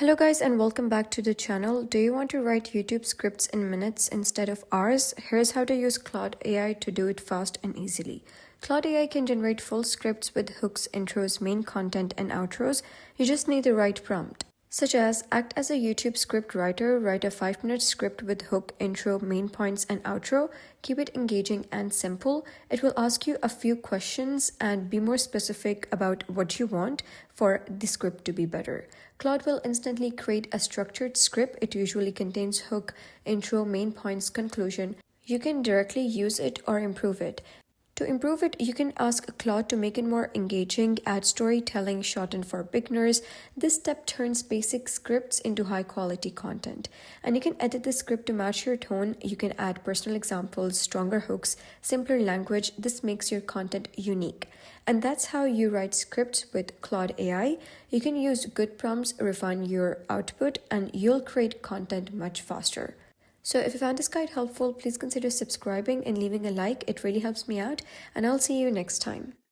Hello guys and welcome back to the channel. Do you want to write YouTube scripts in minutes instead of hours? Here's how to use Claude AI to do it fast and easily. Claude AI can generate full scripts with hooks, intros, main content, and outros. You just need the right prompt. Such as act as a YouTube script writer, write a 5-minute script with hook, intro, main points, and outro. Keep it engaging and simple. It will ask you a few questions and be more specific about what you want for the script to be better. Claude will instantly create a structured script. It usually contains hook, intro, main points, conclusion. You can directly use it or improve it. To improve it, you can ask Claude to make it more engaging, add storytelling, shorten for beginners. This step turns basic scripts into high-quality content. And you can edit the script to match your tone. You can add personal examples, stronger hooks, simpler language. This makes your content unique. And that's how you write scripts with Claude AI. You can use good prompts, refine your output, and you'll create content much faster. So if you found this guide helpful, please consider subscribing and leaving a like. It really helps me out, and I'll see you next time.